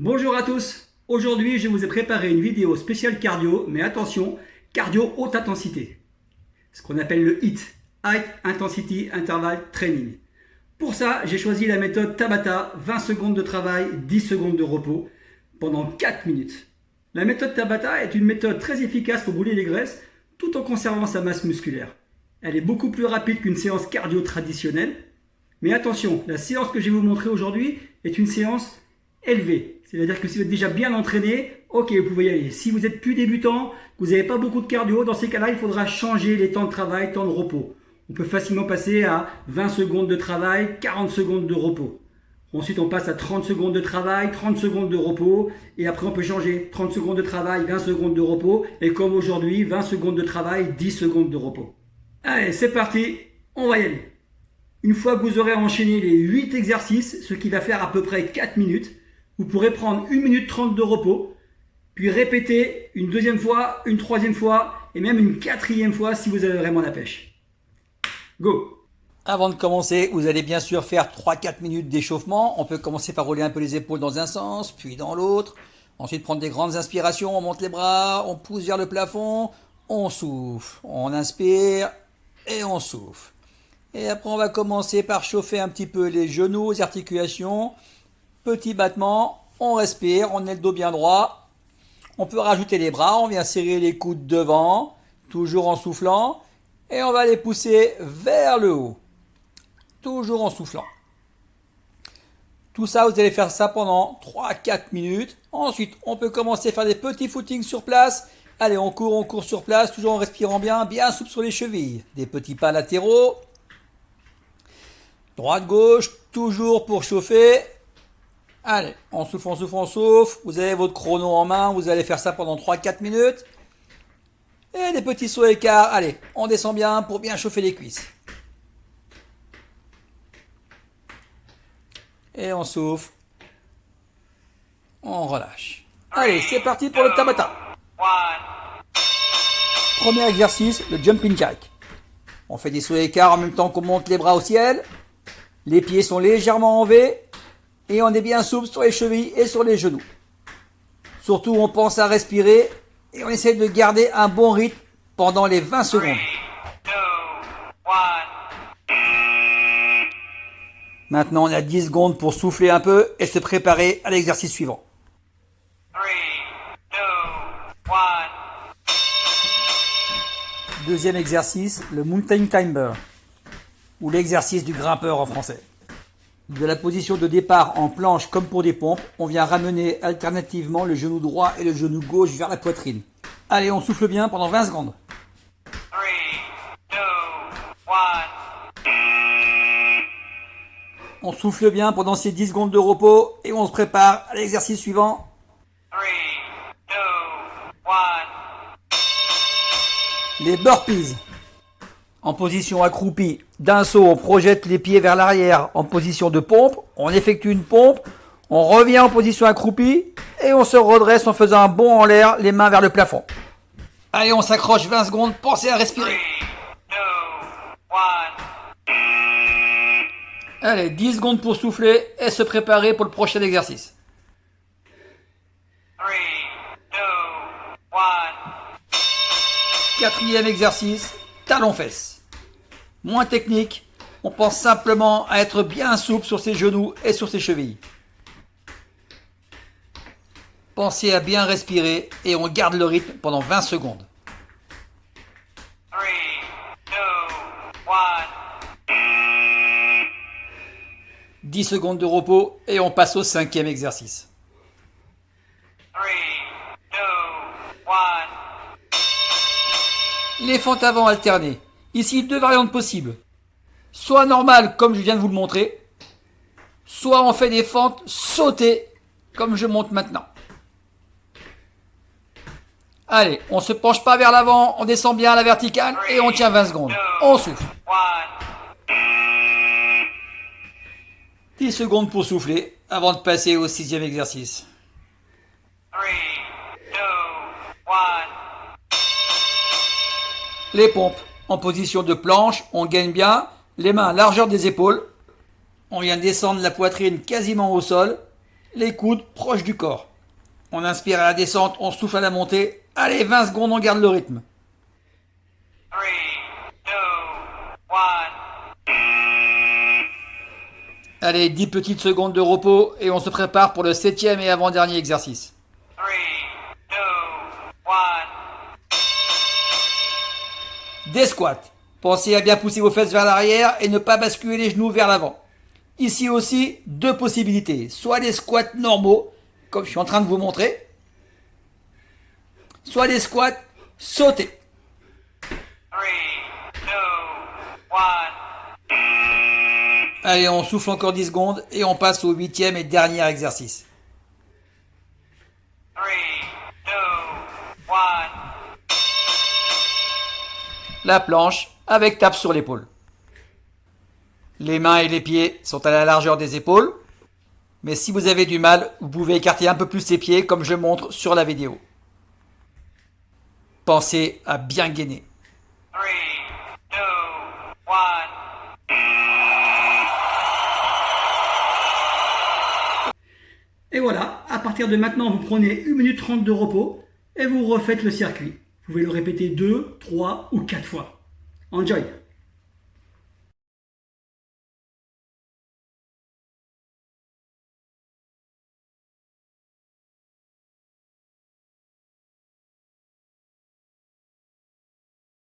Bonjour à tous. Aujourd'hui, je vous ai préparé une vidéo spéciale cardio, mais attention, cardio haute intensité. Ce qu'on appelle le HIIT, High Intensity Interval Training. Pour ça, j'ai choisi la méthode Tabata, 20 secondes de travail, 10 secondes de repos, pendant 4 minutes. La méthode Tabata est une méthode très efficace pour brûler les graisses, tout en conservant sa masse musculaire. Elle est beaucoup plus rapide qu'une séance cardio traditionnelle. Mais attention, la séance que je vais vous montrer aujourd'hui est une séance élevée. C'est-à-dire que si vous êtes déjà bien entraîné, ok, vous pouvez y aller. Si vous êtes plus débutant, que vous n'avez pas beaucoup de cardio, dans ces cas-là, il faudra changer les temps de travail, temps de repos. On peut facilement passer à 20 secondes de travail, 40 secondes de repos. Ensuite, on passe à 30 secondes de travail, 30 secondes de repos. Et après, on peut changer 30 secondes de travail, 20 secondes de repos. Et comme aujourd'hui, 20 secondes de travail, 10 secondes de repos. Allez, c'est parti, on va y aller. Une fois que vous aurez enchaîné les 8 exercices, ce qui va faire à peu près 4 minutes, vous pourrez prendre 1 minute 30 de repos, puis répéter une deuxième fois, une troisième fois et même une quatrième fois si vous avez vraiment la pêche. Go! Avant de commencer, vous allez bien sûr faire 3-4 minutes d'échauffement. On peut commencer par rouler un peu les épaules dans un sens, puis dans l'autre. Ensuite prendre des grandes inspirations, on monte les bras, on pousse vers le plafond, on souffle, on inspire et on souffle. Et après on va commencer par chauffer un petit peu les genoux, les articulations. Petit battement, on respire, on est le dos bien droit. On peut rajouter les bras, on vient serrer les coudes devant, toujours en soufflant. Et on va les pousser vers le haut, toujours en soufflant. Tout ça, vous allez faire ça pendant 3-4 minutes. Ensuite, on peut commencer à faire des petits footings sur place. Allez, on court sur place, toujours en respirant bien, bien souple sur les chevilles. Des petits pas latéraux. Droite-gauche, toujours pour chauffer. Allez, on souffle, on souffle, on souffle. Vous avez votre chrono en main, vous allez faire ça pendant 3-4 minutes. Et des petits sauts écarts. Allez, on descend bien pour bien chauffer les cuisses. Et on souffle. On relâche. Allez, c'est parti pour le Tabata. Premier exercice, le jumping jack. On fait des sauts écarts en même temps qu'on monte les bras au ciel. Les pieds sont légèrement en V. Et on est bien souple sur les chevilles et sur les genoux. Surtout, on pense à respirer et on essaie de garder un bon rythme pendant les 20 secondes. 3, 2, 1. Maintenant, on a 10 secondes pour souffler un peu et se préparer à l'exercice suivant. 3, 2, 1. Deuxième exercice, le mountain climber, ou l'exercice du grimpeur en français. De la position de départ en planche comme pour des pompes, on vient ramener alternativement le genou droit et le genou gauche vers la poitrine. Allez, on souffle bien pendant 20 secondes. 3, 2, 1. On souffle bien pendant ces 10 secondes de repos et on se prépare à l'exercice suivant. 3, 2, 1. Les burpees. En position accroupie, d'un saut, on projette les pieds vers l'arrière en position de pompe, on effectue une pompe, on revient en position accroupie et on se redresse en faisant un bond en l'air, les mains vers le plafond. Allez, on s'accroche 20 secondes, pensez à respirer. 3, 2, 1. Allez, 10 secondes pour souffler et se préparer pour le prochain exercice. 3, 2, 1. Quatrième exercice, talons-fesses. Moins technique, on pense simplement à être bien souple sur ses genoux et sur ses chevilles. Pensez à bien respirer et on garde le rythme pendant 20 secondes. 3, 2, 1. 10 secondes de repos et on passe au cinquième exercice. 3, 2, 1. Les fentes avant alternées. Ici, deux variantes possibles. Soit normale, comme je viens de vous le montrer, soit on fait des fentes sautées, comme je monte maintenant. Allez, on se penche pas vers l'avant, on descend bien à la verticale et on tient 20 secondes. On souffle. 10 secondes pour souffler avant de passer au sixième exercice. 3, 2, 1. Les pompes. En position de planche, on gagne bien, les mains à largeur des épaules. On vient descendre la poitrine quasiment au sol les coudes proches du corps. On inspire à la descente, on souffle à la montée. Allez, 20 secondes, on garde le rythme. 3, 2, 1. Allez, 10 petites secondes de repos et on se prépare pour le 7e et avant-dernier exercice. 3, 2, 1. Des squats. Pensez à bien pousser vos fesses vers l'arrière et ne pas basculer les genoux vers l'avant. Ici aussi, deux possibilités. Soit des squats normaux, comme je suis en train de vous montrer, soit des squats sautés. 3, 2, 1. Allez, on souffle encore 10 secondes et on passe au 8e et dernier exercice. 3, 2, 1. La planche avec tape sur l'épaule. Les mains et les pieds sont à la largeur des épaules, mais si vous avez du mal, vous pouvez écarter un peu plus les pieds comme je montre sur la vidéo. Pensez à bien gainer. 3, 2, 1. Et voilà, à partir de maintenant, vous prenez 1 minute 30 de repos et vous refaites le circuit. Vous pouvez le répéter 2, 3 ou 4 fois. Enjoy!